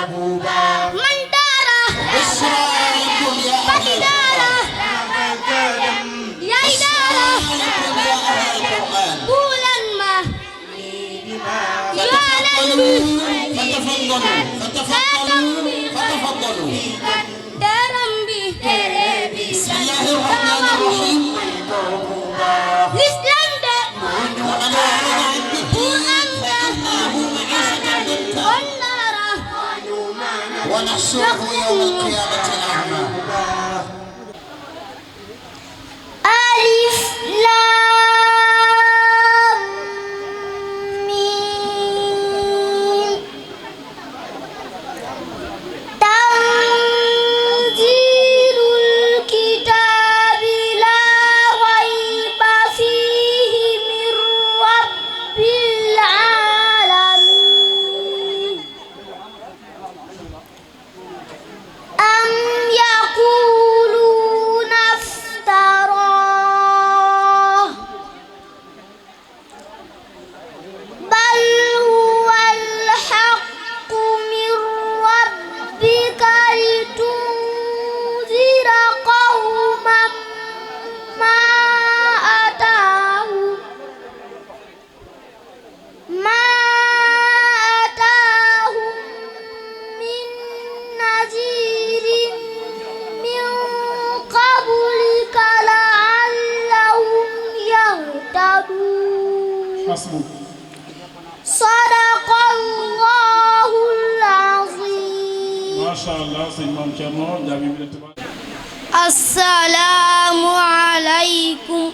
من داره فإداره يا إداره قولا ما يعلم فتفضلوا درم به بسم الله الرحمن الرحيم الإسلام ده والنار ونحشره يوم القيامة أعمى ألف لام ميم تنزيل الكتاب لا ريب فيه من رب العالمين أم يقولون افتراه بل هو الحق من ربك لتنذر قوما ما أتاهم من نذير من قبلك لعلهم يهتدون حسبك صدق الله العظيم ما شاء الله سيد مام Thierno jaabi bi السلام عليكم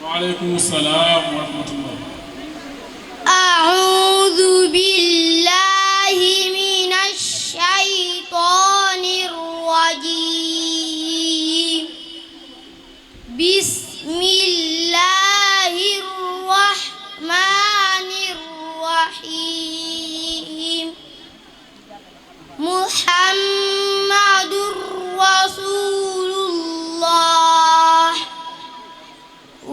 وعليكم السلام ورحمة الله أعوذ بالله من الشيطان الرجيم بسم الله الرحمن الرحيم محمد رسول الله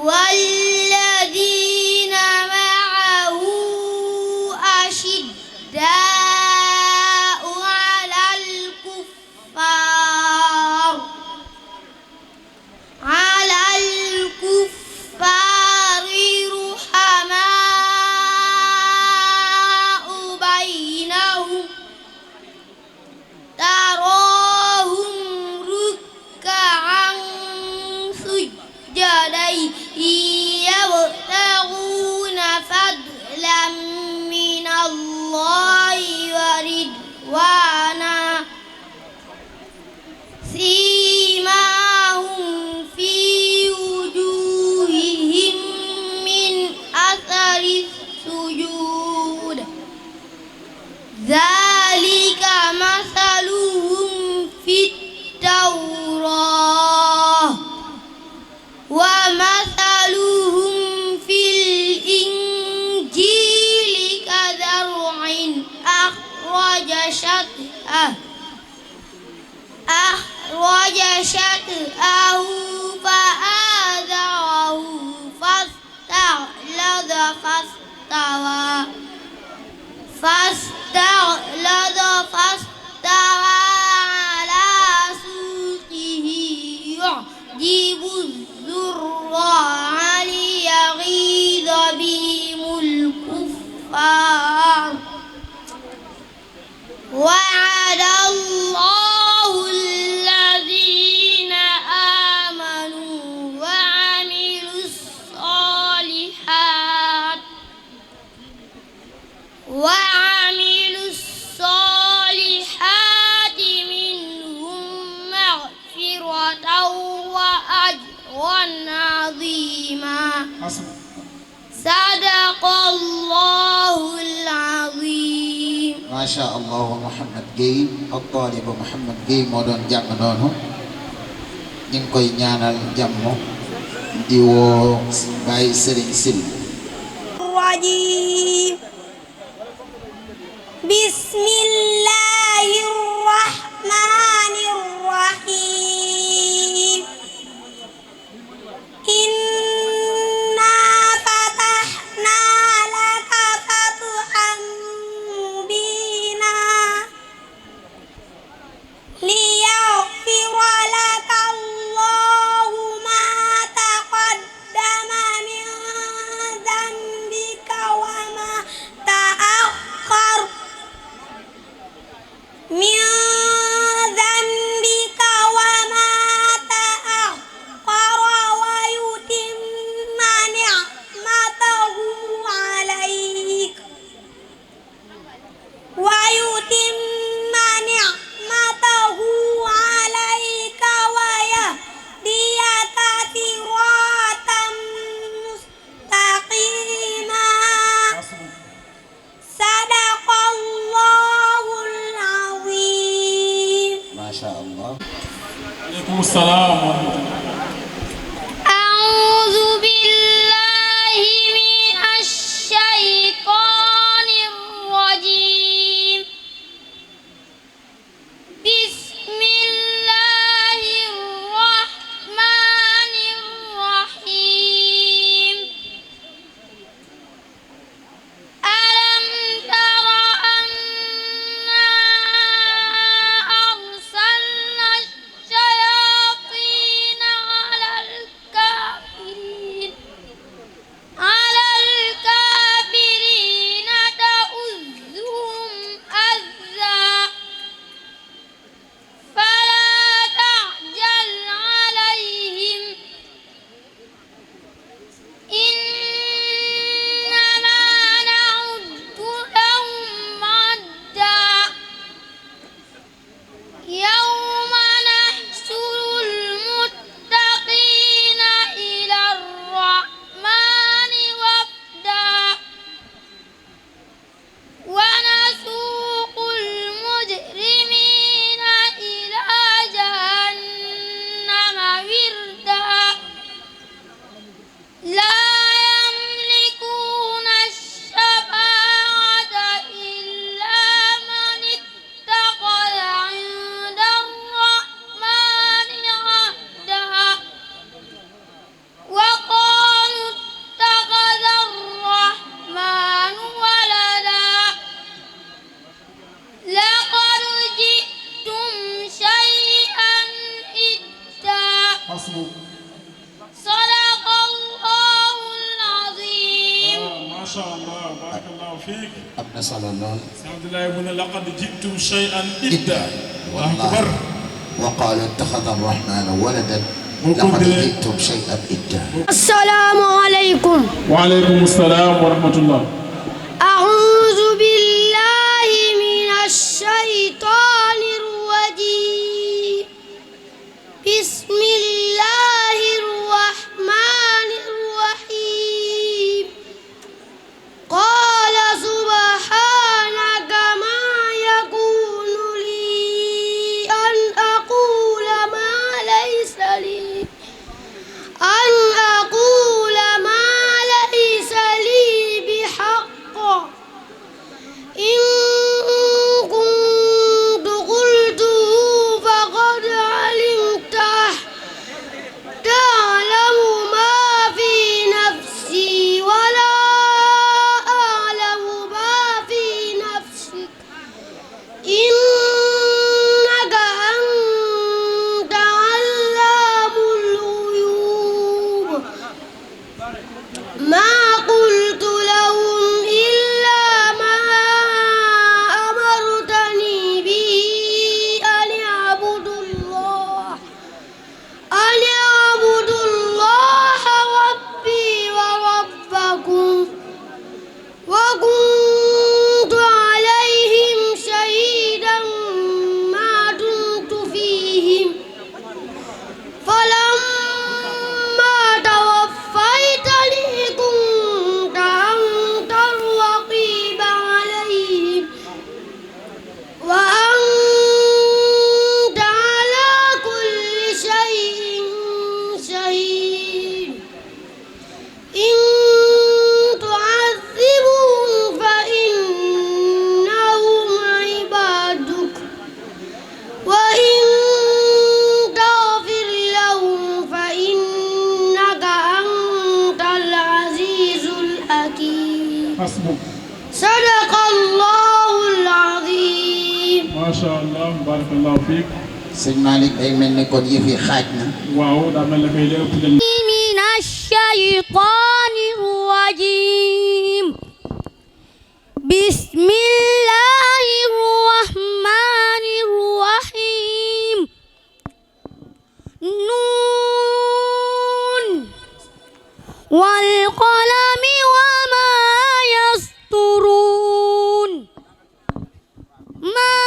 والذين معه أشداء على الكفار رحماء بينهم تراهم ركعا سجدا يبتغون فضلا من الله ورضوانا سيماهم في وجوههم من أثر السجود ذلك مثلهم في التوراة ومثلهم في الإنجيل كزرع أخرج شطأه فآزره فاستغلظ فاستوى على سوقه يعجب الزراع ليغيظ بهم الكفار وعد الله الذين آمنوا وعملوا الصالحات منهم مغفرة وأجرا عظيما صدق الله العظيم ما شاء الله محمد Gueye الطالب محمد Gueye moo doon jàng noonu ñu ngi koy ñaanal jàmm di woo Baye Serigne Sil الرجيم بسم الله الرحمن الرحيم إنا فتحنا لك فتحا مبينا من ذنبك وما تأخر ويتم نعمته عليك ويهديك صراطا مستقيما صدق الله العظيم. ما شاء الله. عليكم السلام ورحمة الله. أعوذ بالله من الشيطان الرجيم. بسم الله الرحمن الرحيم. ألم تر أنا أرسلنا الشياطين على الكافرين تؤزهم أزا فلا تعجل عليهم إنما نعد لهم عدا يوم نحشر المتقين إلى الرحمن وفدا ونسوق المجرمين إلى جهنم وردا لا يملكون الشفاعة إلا من اتخذ عند الرحمن عهدا وقالوا اتخذ الرحمن ولدا لقد جئتم شيئا إدا حسبك. صدق الله العظيم. ما شاء الله بارك الله فيك. أبنى صلى الله الحمد لله يقول لقد جئتم شيئا إدا. الله والله. أكبر. وقال اتخذ الرحمن ولدا وكنت- لقد جئتم شيئا إدا. السلام عليكم. وعليكم السلام ورحمة الله. أعوذ بالله من الشيطان الرجيم. بسم الله الرحمن الرحيم. قال سبحانك ما يكون لي أن أقول ما ليس لي بحق إن كنت قلته فقد علمته تعلم ما في نفسي ولا أعلم ما في نفسك إنك أنت علام الغيوب ما قلت لهم إلا ما أمرتني به أن اعبدوا الله ربي وربكم وكنت عليهم شهيدا ما دمت فيهم فلما توفيتني كنت أنت الرقيب عليهم وأنت على كل شيء شهيد إن تعذبهم فإنهم عبادك وإن تغفر لهم فإنك أنت العزيز الحكيم حسبك. صدق الله العظيم. ما شاء الله بارك الله فيك. sëñ Malick day mel ni kon yëf yi xaaj na. waaw daa mel ne kay li ëpp nañ. من الشيطان الرجيم. بسم الله الرحمن والقلم وما يسطرون ما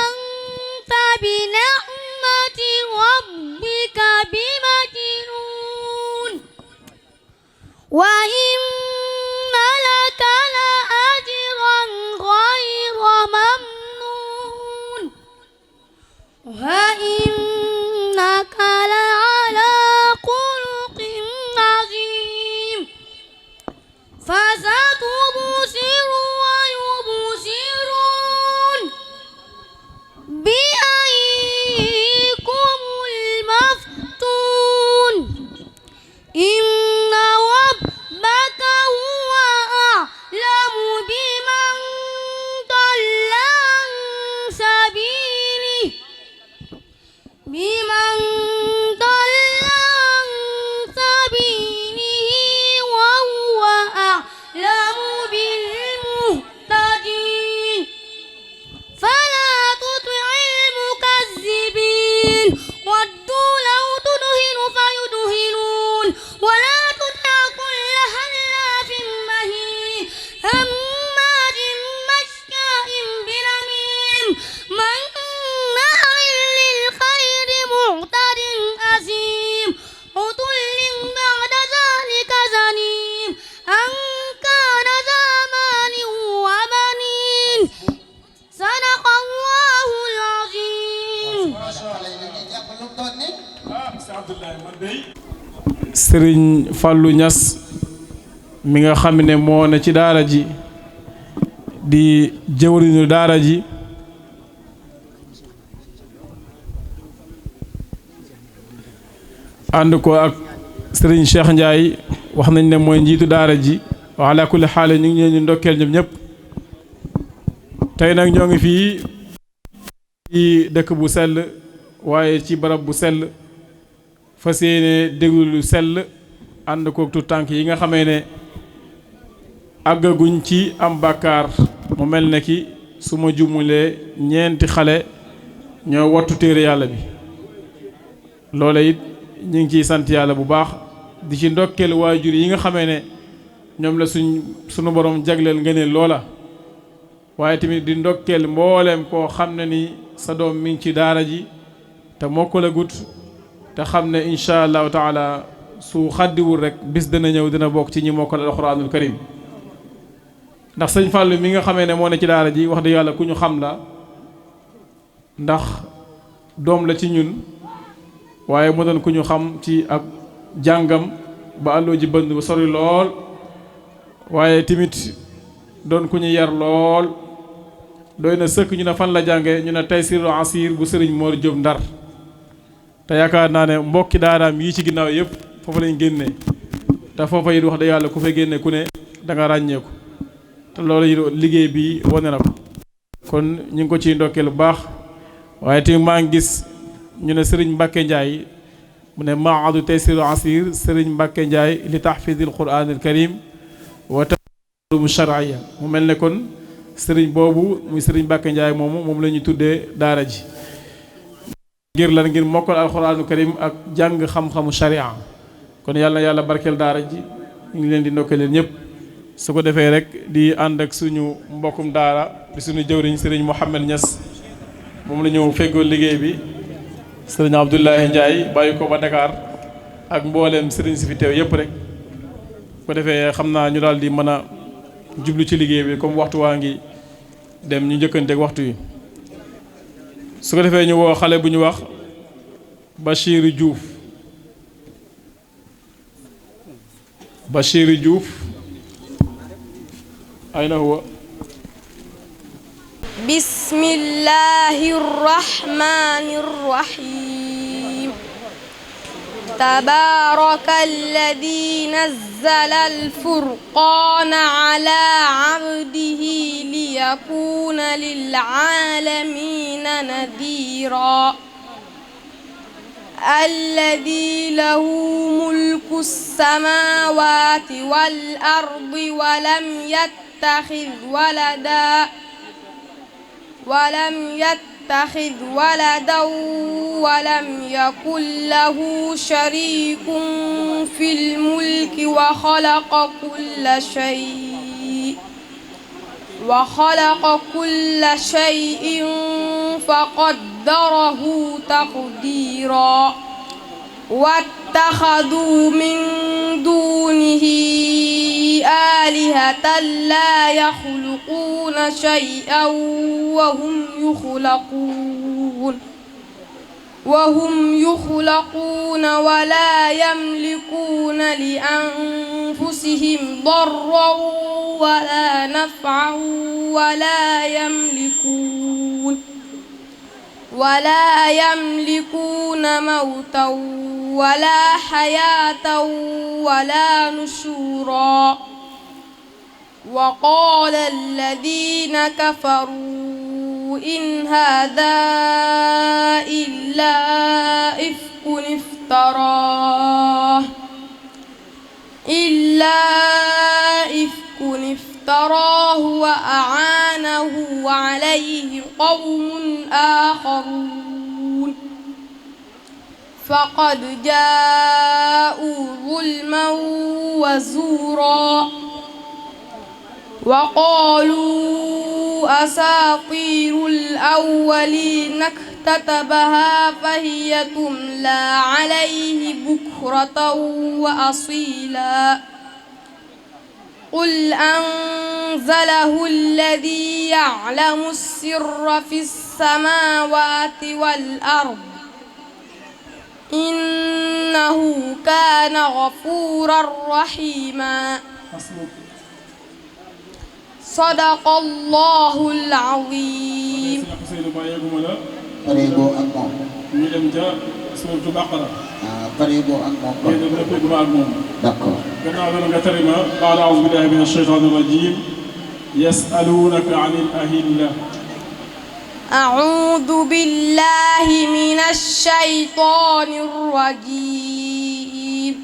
أنت بنعمة ربك بمجنون وإن لك لأجرا غير ممنون وإنك لعلى خلق عظيم فستبصر ويبصرون بأيكم المفتون إن ربك هو أعلم بمن ضل عن سبيله وهو أعلم بالمهتدين فلا تطع المكذبين ودوا لو تدهن فيدهنون ولا تطع كل حلاف مهين هماز مشاء بنميم مناع للخير معتد أثيم عتل بعد ذلك زنيم أن كان ذا مال وبنين صدق الله العظيم. Sëriñ Fallou Niass mi nga xam ne moo ne ci daara ji di jëwriñu daara ji ànd ko ak Sëriñ Cheikh Ndiaye wax nañ ne mooy njiitu daara ji wa ala kulli xaal ñu ngi leen di ndokkeel ñoom ñëpp tey nag ñoo ngi fii ci dëkk bu sell waaye ci barab bu sell fas yéene déglu lu sell ànd koog tu tànk yi nga xamee ne àggaguñ ci am bàkkaar mu mel ne ki su ma jumulee ñeenti xale ñoo wattu téere yàlla bi loola it ñu ngi ciy sant yàlla bu baax di ci ndokkeel waajur yi nga xamee ne ñoom la sunu borom jagleel ngëneel loola waaye tamit di ndokkeel mbooleem koo xam ne ni sa doom mi ngi ci daara ji te mokkal a gut te xam ne incha allahu taala su xaddiwul rek bis dana ñëw dina bokk ci ñi mokkal alxuraanul karim ndax sëñ Fallou mi nga xamee ne moo ne ci daara ji wax dëgg yàlla ku ñu xam la ndax doom la ci ñun waaye mu doon ku ñu xam ci ak jàngam ba àlloo ji bënd ba sori lool waaye tamit doon ku ñu yar lool doy na sëkk ñu ne fan la jànge ñu ne Taysiru Asir bu sëriñ Mor Diop Ndar te yaakaar naa ne mbokki daaraam yi ci ginnaaw yëpp foofu lañ génnee te foofa it wax dëgg yàlla ku fa génne ku ne da nga ràññeeku te loolu it liggéey bi wane na ko kon ñu ngi ko ciy ndokkeel bu baax waaye tamit maa ngi gis ñu ne Serigne Mbacke Ndiaye mu ne maadu Taysiru Asir Serigne Mbacke Ndiaye li tahfidil Qur'anil Karim wa ta'allum shar'iyya mu mel ne kon Serigne boobu muy Serigne Mbacke Ndiaye moom la ñu tuddee daara ji ngir lan ngir mokkal alxuraanu karim ak jàng xam-xamu sharia kon yàlla na yàlla barkeel daara ji ñu ngi leen di ndokkee leen ñëpp su ko defee rek di ànd ak suñu mbokkum daara di suñu jëwriñ Serigne Mouhamed Niass moom la ñëw feggoo liggéey bi Serigne Abdoulaye Ndiaye bàyyi ko ba Dakar ak mbooleem Serigne si fi teew yëpp rek su ko defee xam naa ñu daal di mën a jublu ci liggéey bi comme waxtu waa ngi dem ñu njëkkanteeg waxtu yi su ko defee ñu woo xale bu ñu wax Bachir Diouf ayna huwa bismillahir rahmanir rahim tabaarakalladhi nazzala al-furqana ala 'abdihi liyakuna lil 'alamina nadhira الذي له ملك السماوات والأرض ولم يتخذ يتخذ ولدا ولم يكن له شريك في الملك وخلق كل شيء فقدره تقديرا واتخذوا من دونه آلهة لا يخلقون شيئا وهم يخلقون ولا يملكون لأنفسهم ضرا ولا نفعا ولا يملكون موتا ولا حياة ولا نشورا وقال الذين كفروا إن هذا إلا إفك افتراه وأعانه عليه قوم آخرون فقد جاءوا ظلما وزورا وقالوا أساطير الأولين اكتتبها فهي تملى عليه بكرة وأصيلا قل أنزله الذي يعلم السر في السماوات والأرض إنه كان غفورا رحيما صدق الله العظيم pareegoo ak moom ñu dem ca suuratu Baqara pareegoo ak moom kon d'accord gannaaw loolu nga tari ma qaala a'uuzu billaahi mina shaytaani rajiim yas'aluunaka anil ahilla أعوذ بالله من الشيطان الرجيم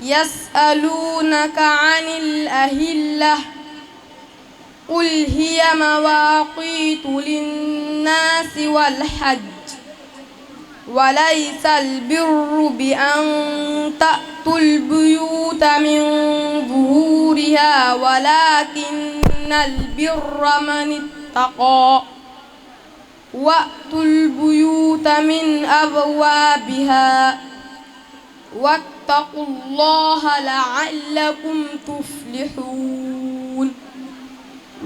يسألونك عن الأهلة قل هي مواقيت للناس والحج وليس البر بأن تأتوا البيوت من ظهورها ولكن البر من اتقى وأتوا البيوت من أبوابها واتقوا الله لعلكم تفلحون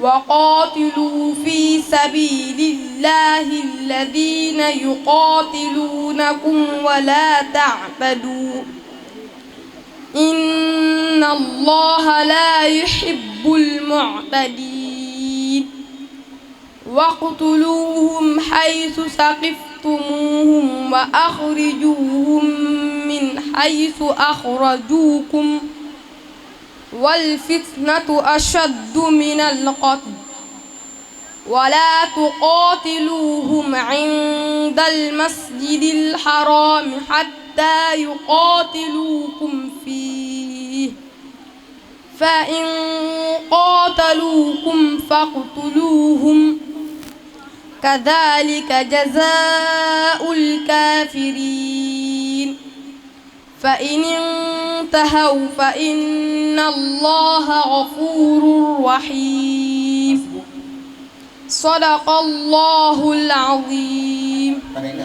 وقاتلوا في سبيل الله الذين يقاتلونكم ولا تعتدوا إن الله لا يحب المعتدين واقتلوهم حيث ثقفتموهم وأخرجوهم من حيث أخرجوكم والفتنة أشد من القتل ولا تقاتلوهم عند المسجد الحرام حتى يقاتلوكم فيه فإن قاتلوكم فاقتلوهم كذلك جزاء الكافرين فإن انتهوا فإن الله غفور رحيم صدق الله العظيم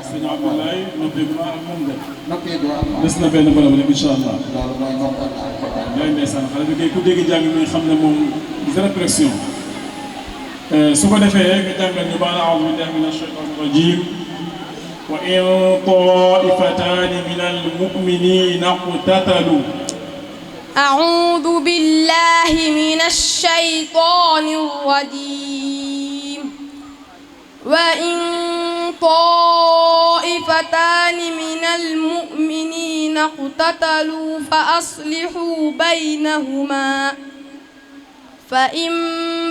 sëñ Abdoulaye noppeeguma ak moom de noppeegoo ak moom des na benn bërëb rek incha allah loolu mooy mokkal na alquran lay ndeysaan xale bi kay ku dégg jàng mi xam ne moom zéro pression su ko defee nga jàngal ñu baal a'uuzu billahi mina shaytaani rajiim wa in taa'ifataani minal mu'miniina iqtataluu أعوذ بالله من الشيطان الرجيم وإن طائفتان من المؤمنين اقتتلوا فأصلحوا بينهما فإن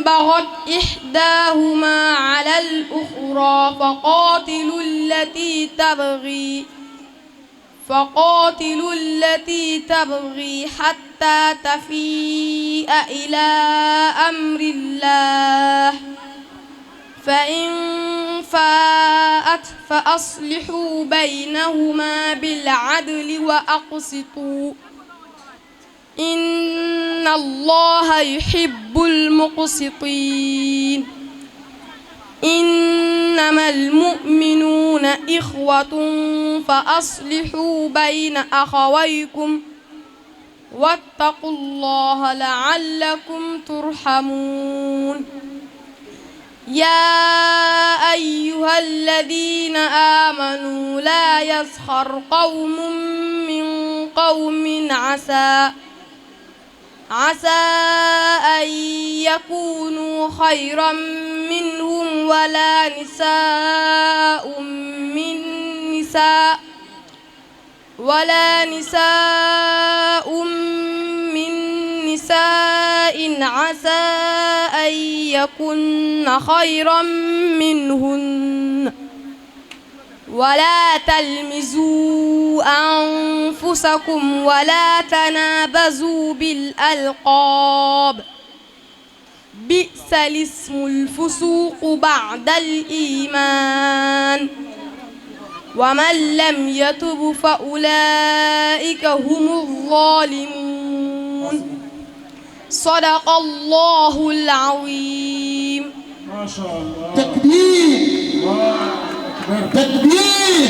بغت إحداهما على الأخرى فقاتلوا التي تبغي حتى تفيء إلى أمر الله فإن فاءت أساءت فأصلحوا بينهما بالعدل وأقسطوا إن الله يحب المقسطين إنما المؤمنون إخوة فأصلحوا بين أخويكم واتقوا الله لعلكم ترحمون يا أيها الذين آمنوا لا يسخر قوم من قوم عسى أن يكونوا خيرا منهم ولا نساء من نساء عسى أن يكن خيرا منهن ولا تلمزوا أنفسكم ولا تنابزوا بالألقاب بئس الاسم الفسوق بعد الإيمان ومن لم يتب فأولئك هم الظالمون صدق الله العظيم. ما شاء الله. تكبير. الله أكبر. تكبير.